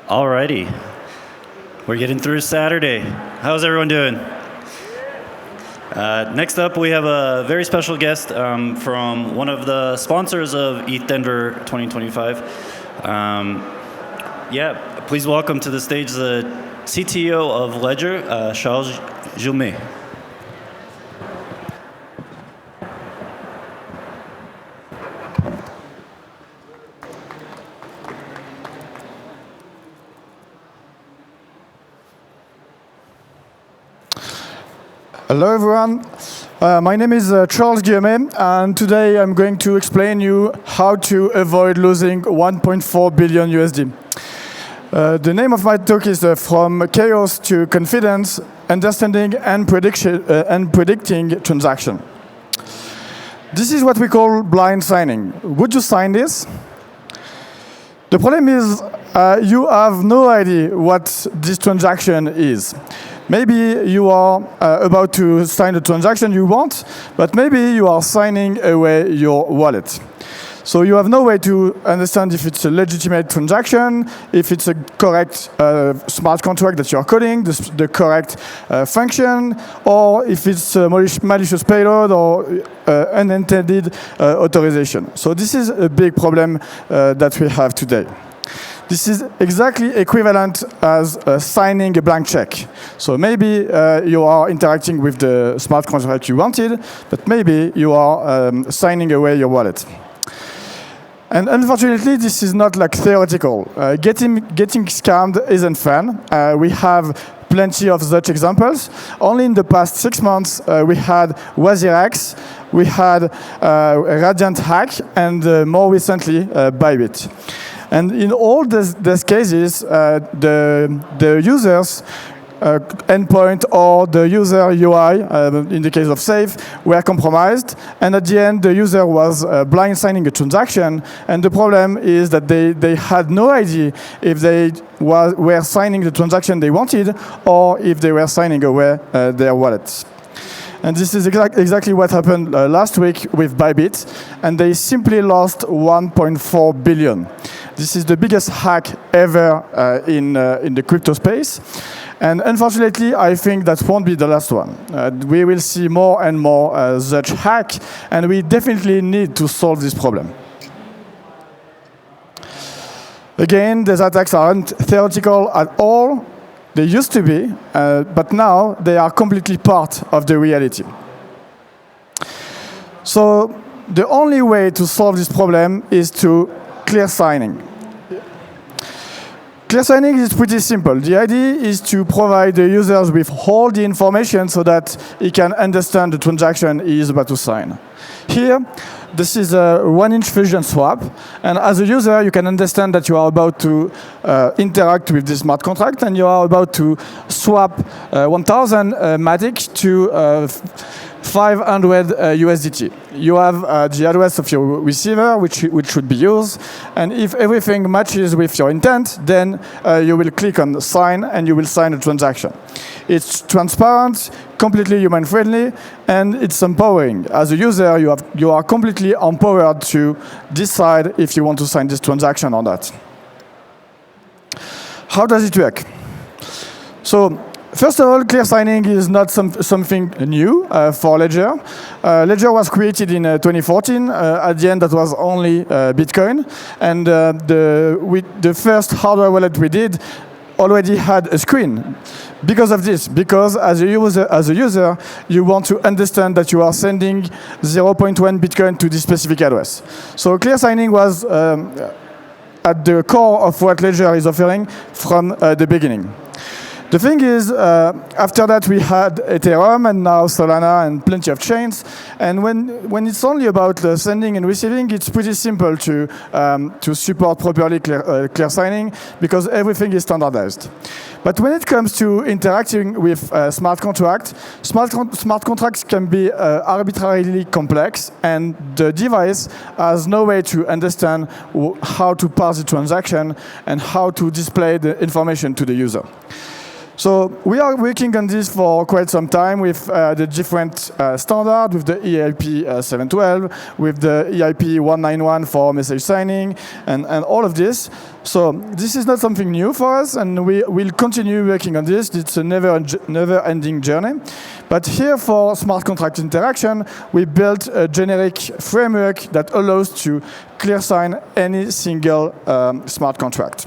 Alrighty, we're getting through Saturday. How's everyone doing? Next up, we have a very special guest from one of the sponsors of ETHDenver 2025. Please welcome to the stage the CTO of Ledger, Charles Guillemet. Hello everyone, my name is Charles Guillemet, and today I'm going to explain you how to avoid losing 1.4 billion USD. The name of my talk is From Chaos to Confidence, Understanding and Predicting Transaction. This is what we call blind signing. Would you sign this? The problem is you have no idea what this transaction is. Maybe you are about to sign the transaction you want, but maybe you are signing away your wallet. So you have no way to understand if it's a legitimate transaction, if it's a correct smart contract that you are coding, the correct function, or if it's a malicious payload or unintended authorization. So this is a big problem that we have today. This is exactly equivalent as signing a blank check. So maybe you are interacting with the smart contract you wanted, but maybe you are signing away your wallet. And unfortunately, this is not like theoretical. Getting scammed isn't fun. We have plenty of such examples. Only in the past 6 months, we had WazirX, we had Radiant Hack, and more recently, Bybit. And in all these cases, the user's endpoint or the user UI, in the case of Safe, were compromised. And at the end, the user was blind signing a transaction. And the problem is that they had no idea if they were signing the transaction they wanted or if they were signing away their wallets. And this is exactly what happened last week with Bybit, and they simply lost 1.4 billion. This is the biggest hack ever in the crypto space. And unfortunately, I think that won't be the last one. We will see more and more such hack, and we definitely need to solve this problem. Again, these attacks aren't theoretical at all. They used to be, but now they are completely part of the reality. So the only way to solve this problem is to clear signing. Clear signing is pretty simple. The idea is to provide the users with all the information so that he can understand the transaction he is about to sign. Here, this is a 1-inch fusion swap, and as a user, you can understand that you are about to interact with this smart contract, and you are about to swap 1,000 Matic to 500 USDT. You have the address of your receiver, which should be used, and if everything matches with your intent, then you will click on sign, and you will sign a transaction. It's transparent, completely human-friendly, and it's empowering. As a user, you are completely empowered to decide if you want to sign this transaction or not. How does it work? So, first of all, clear signing is not something new for Ledger. Ledger was created in 2014. At the end, that was only Bitcoin. And the first hardware wallet we did already had a screen. Because of this, because as a user, you want to understand that you are sending 0.1 Bitcoin to this specific address. So clear signing was at the core of what Ledger is offering from the beginning. The thing is, after that we had Ethereum and now Solana and plenty of chains. And when it's only about sending and receiving, it's pretty simple to support properly clear signing because everything is standardized. But when it comes to interacting with smart contracts, smart contracts can be arbitrarily complex, and the device has no way to understand how to parse the transaction and how to display the information to the user. So we are working on this for quite some time with the different standards, with the EIP 712, with the EIP 191 for message signing, and all of this. So this is not something new for us, and we will continue working on this. It's a never-ending journey. But here for smart contract interaction, we built a generic framework that allows to clear sign any single smart contract.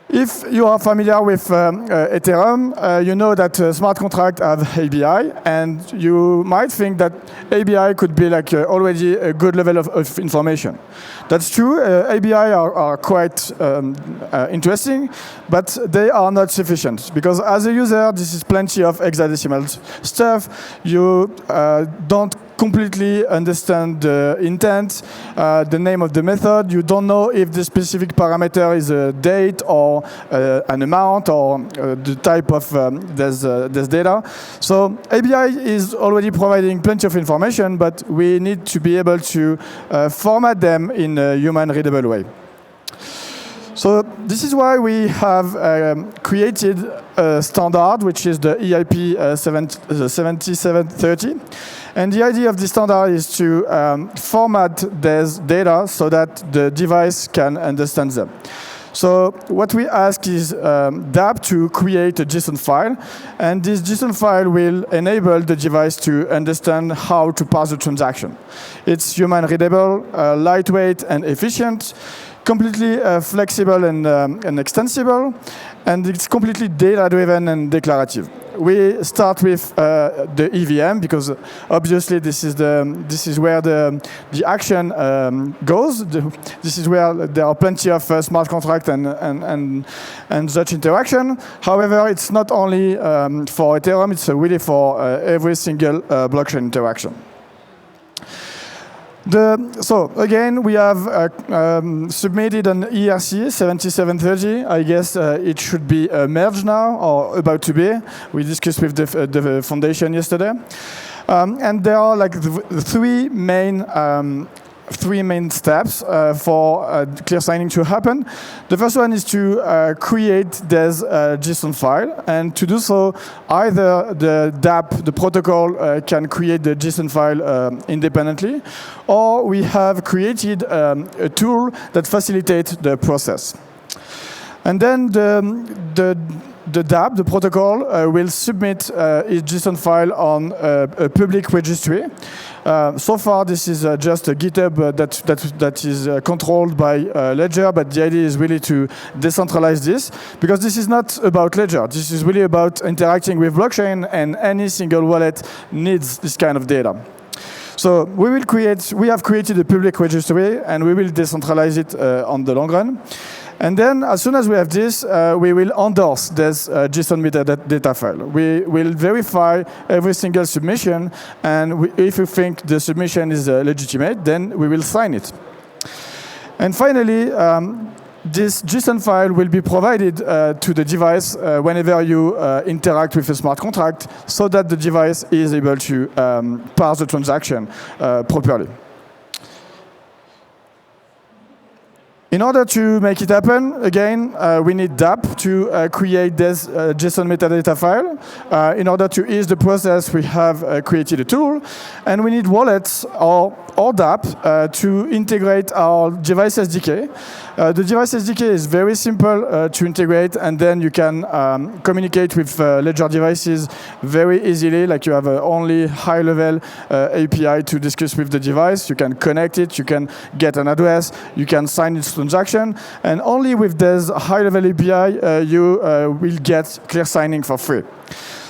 If you are familiar with Ethereum, you know that smart contracts have ABI, and you might think that ABI could be like already a good level of information. That's true. ABI are quite interesting, but they are not sufficient, because as a user, this is plenty of hexadecimal stuff. You don't completely understand the intent, the name of the method. You don't know if the specific parameter is a date or an amount or the type of this data. So ABI is already providing plenty of information, but we need to be able to format them in a human-readable way. So this is why we have created a standard, which is the EIP 7730. And the idea of this standard is to format this data so that the device can understand them. So what we ask is DApp to create a JSON file, and this JSON file will enable the device to understand how to parse the transaction. It's human-readable, lightweight, and efficient, completely flexible and extensible, and it's completely data-driven and declarative. We start with the EVM because obviously this is where the action goes. This is where there are plenty of smart contract and such interaction. However, it's not only for Ethereum; it's really for every single blockchain interaction. So again, we have submitted an ERC 7730. I guess it should be merged now or about to be. We discussed with the foundation yesterday, and there are like three main steps for clear signing to happen. The first one is to create this JSON file, and to do so, either the DApp, the protocol, can create the JSON file independently, or we have created a tool that facilitates the process. And then the DApp, the protocol, will submit its JSON file on a public registry. So far, this is just a GitHub that is controlled by Ledger, but the idea is really to decentralize this, because this is not about Ledger. This is really about interacting with blockchain, and any single wallet needs this kind of data. So we have created a public registry, and we will decentralize it on the long run. And then, as soon as we have this, we will endorse this JSON metadata file. We will verify every single submission, and if we think the submission is legitimate, then we will sign it. And finally, this JSON file will be provided to the device whenever you interact with a smart contract, so that the device is able to parse the transaction properly. In order to make it happen, again, we need DApp to create this JSON metadata file. In order to ease the process, we have created a tool, and we need wallets or DApp to integrate our device SDK. The device SDK is very simple to integrate, and then you can communicate with Ledger devices very easily. Like, you have only high-level API to discuss with the device. You can connect it, you can get an address, you can sign its transaction, and only with this high-level API you will get clear signing for free.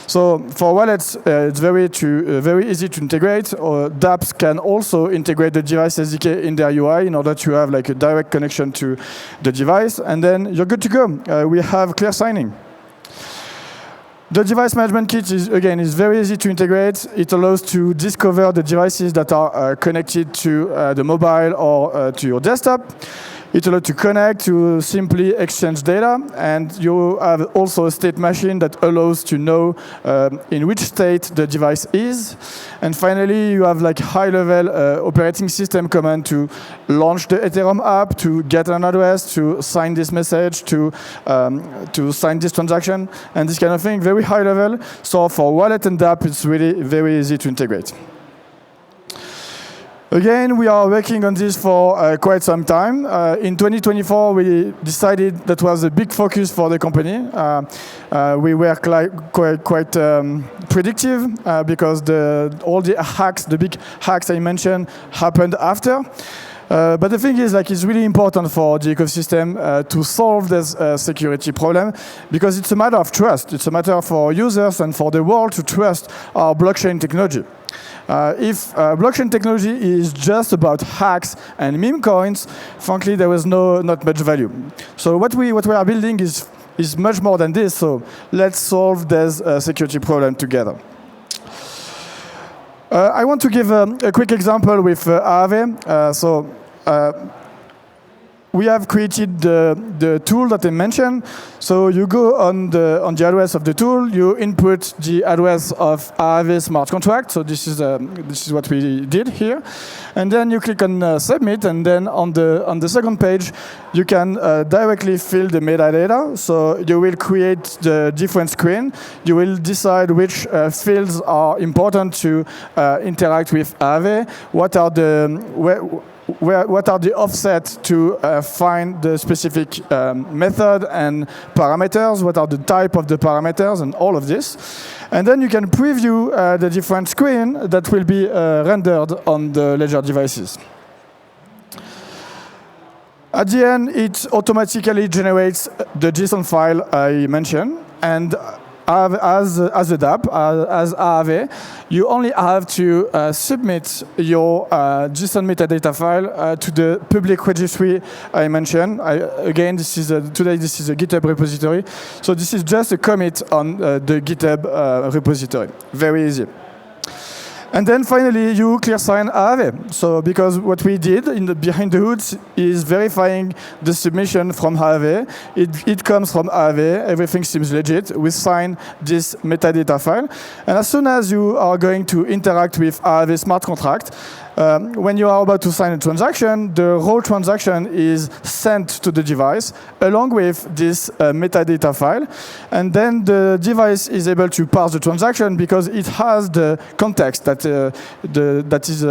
So for wallets, it's very easy to integrate. Dapps can also integrate the device SDK in their UI in order to have like a direct connection to the device, and then you're good to go. We have clear signing. The device management kit is very easy to integrate. It allows to discover the devices that are connected to the mobile or to your desktop. It allows to connect, to simply exchange data, and you have also a state machine that allows to know in which state the device is. And finally, you have like high-level operating system command to launch the Ethereum app, to get an address, to sign this message, to sign this transaction, and this kind of thing, very high level. So for wallet and app, it's really very easy to integrate. Again, we are working on this for quite some time. In 2024, we decided that was a big focus for the company. We were quite predictive because all the hacks, the big hacks I mentioned, happened after. But the thing is, like, it's really important for the ecosystem to solve this security problem because it's a matter of trust. It's a matter for users and for the world to trust our blockchain technology. If blockchain technology is just about hacks and meme coins, frankly, there was not much value. So what we are building is much more than this. So let's solve this security problem together. I want to give a quick example with Aave. We have created the tool that I mentioned. So you go on the address of the tool, you input the address of Aave smart contract. So this is what we did here, and then you click on submit, and then on the second page, you can directly fill the metadata. So you will create the different screen. You will decide which fields are important to interact with Aave. What are the offsets to find the specific method and parameters? What are the type of the parameters and all of this? And then you can preview the different screen that will be rendered on the Ledger devices. At the end, it automatically generates the JSON file I mentioned, and as a dApp, as Aave, you only have to submit your JSON metadata file to the public registry I mentioned. Again, today this is a GitHub repository. So this is just a commit on the GitHub repository. Very easy. And then finally, you clear sign Aave. So because what we did behind the hoods is verifying the submission from Aave. It comes from Aave. Everything seems legit. We sign this metadata file. And as soon as you are going to interact with Aave smart contract, when you are about to sign a transaction, the raw transaction is sent to the device along with this metadata file. And then the device is able to parse the transaction because it has the context that is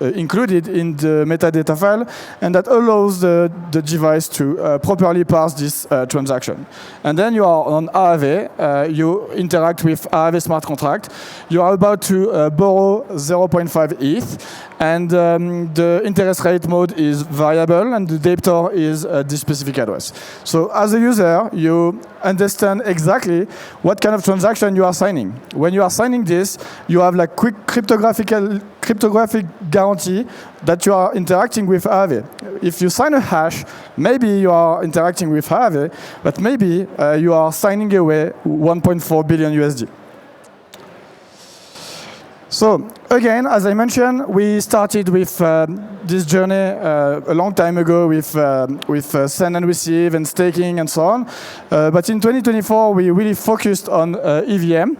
included in the metadata file, and that allows the device to properly parse this transaction. And then you are on Aave, you interact with Aave smart contract. You are about to borrow 0.5 ETH, and the interest rate mode is variable, and the debtor is this specific address. So as a user, you understand exactly what kind of transaction you are signing. When you are signing this, you have like quick cryptographic guarantee that you are interacting with Aave. If you sign a hash, maybe you are interacting with Aave, but maybe you are signing away 1.4 billion USD. So again, as I mentioned, we started with this journey a long time ago with send and receive and staking and so on. But in 2024, we really focused on EVM,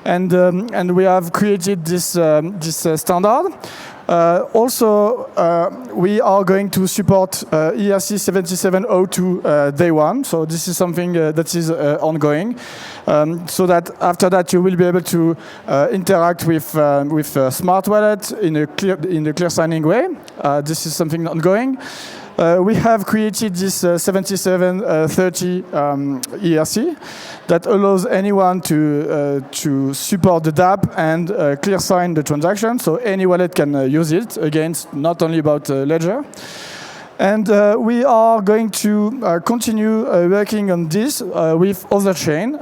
and we have created this standard. Also, we are going to support ERC 7702 day one. So this is something that is ongoing. So that after that, you will be able to interact with smart wallet in a clear signing way. This is something ongoing. We have created this 7730 ERC that allows anyone to support the dApp and clear sign the transaction, so any wallet can use it. Again, it's not only about Ledger. And we are going to continue working on this with other chain,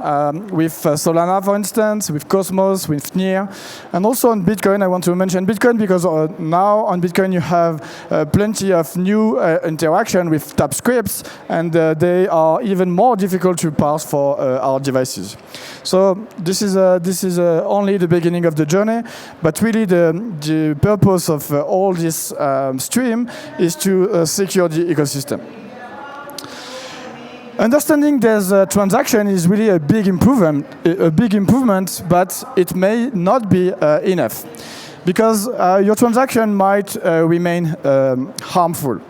with Solana, for instance, with Cosmos, with Near, and also on Bitcoin. I want to mention Bitcoin because now on Bitcoin you have plenty of new interaction with tap scripts, and they are even more difficult to parse for our devices. So this is only the beginning of the journey, but really the purpose of all this stream is to secure the ecosystem. Understanding this transaction is really a big improvement, but it may not be enough, because your transaction might remain harmful.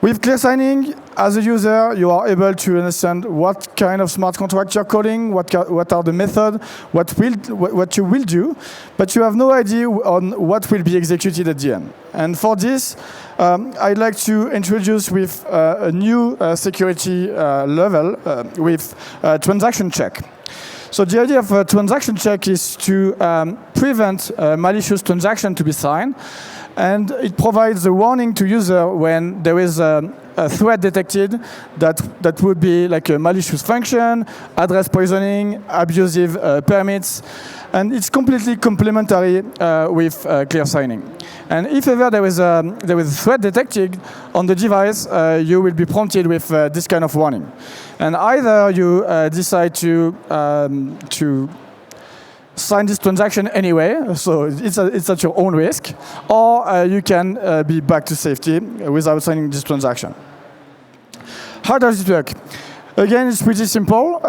With clear signing, as a user, you are able to understand what kind of smart contract you're calling, what are the methods, what you will do, but you have no idea on what will be executed at the end. And for this, I'd like to introduce with a new security level with transaction check. So the idea of a transaction check is to prevent malicious transaction to be signed, and it provides a warning to user when there is a threat detected that would be like a malicious function, address poisoning, abusive permits, and it's completely complementary with clear signing. And if ever there is a threat detected on the device, you will be prompted with this kind of warning. And either you decide to sign this transaction anyway, so it's at your own risk, or you can be back to safety without signing this transaction. How does it work? Again, it's pretty simple.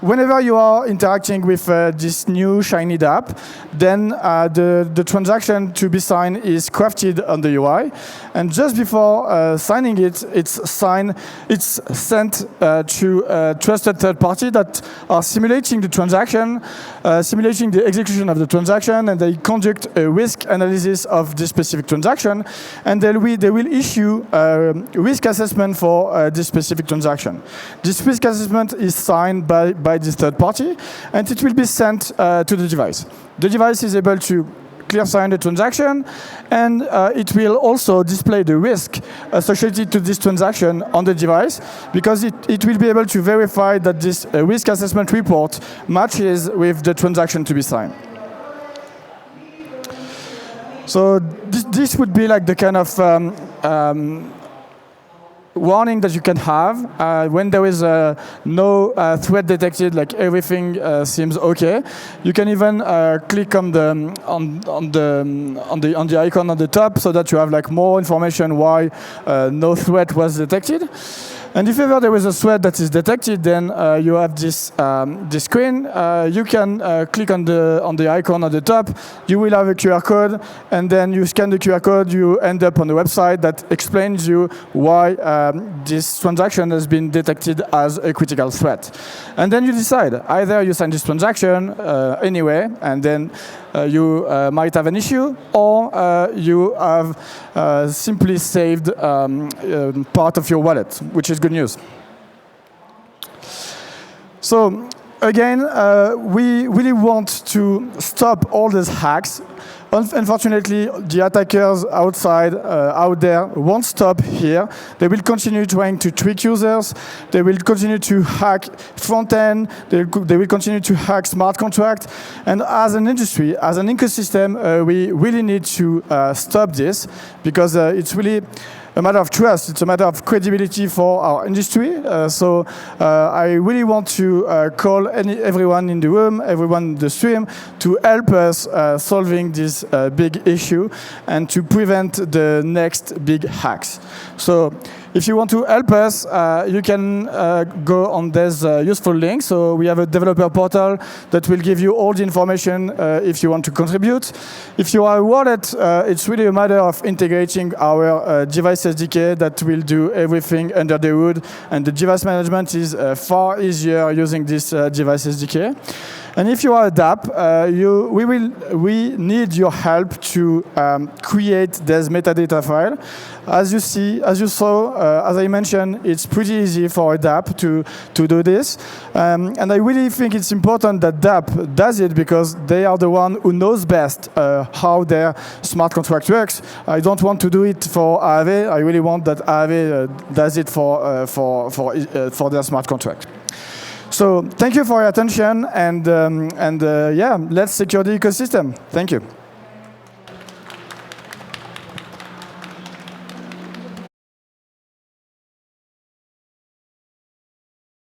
Whenever you are interacting with this new shiny dApp, then the transaction to be signed is crafted on the UI, and just before signing it, it's sent to a trusted third party that are simulating the transaction, simulating the execution of the transaction, and they conduct a risk analysis of this specific transaction, and they will issue a risk assessment for this specific transaction. This risk assessment is signed by this third party, and it will be sent to the device. The device is able to clear sign the transaction, and it will also display the risk associated to this transaction on the device, because it will be able to verify that this risk assessment report matches with the transaction to be signed. So this would be like the kind of warning that you can have when there is no threat detected, like everything seems okay. You can even click on the icon on the top, so that you have like more information why no threat was detected. And if ever there is a threat that is detected, then you have this screen. You can click on the icon at the top. You will have a QR code, and then you scan the QR code. You end up on the website that explains you why this transaction has been detected as a critical threat. And then you decide. Either you sign this transaction anyway, and then you might have an issue, or you have simply saved part of your wallet, which is good news. So again, we really want to stop all these hacks. Unfortunately, the attackers out there won't stop here. They will continue trying to trick users. They will continue to hack front end. They will continue to hack smart contract. And as an industry, as an ecosystem, we really need to stop this, because it's really a matter of trust. It's a matter of credibility for our industry. So I really want to call everyone in the room, everyone in the stream, to help us solving this big issue and to prevent the next big hacks. So if you want to help us, you can go on this useful link. So we have a developer portal that will give you all the information if you want to contribute. If you are a wallet, it's really a matter of integrating our device SDK that will do everything under the hood, and the device management is far easier using this device SDK. And if you are a dApp, we need your help to create this metadata file. As you saw, as I mentioned, it's pretty easy for a dApp to do this. And I really think it's important that dApp does it, because they are the one who knows best how their smart contract works. I don't want to do it for Aave. I really want that Aave does it for their smart contract. So thank you for your attention, and yeah, let's secure the ecosystem. Thank you.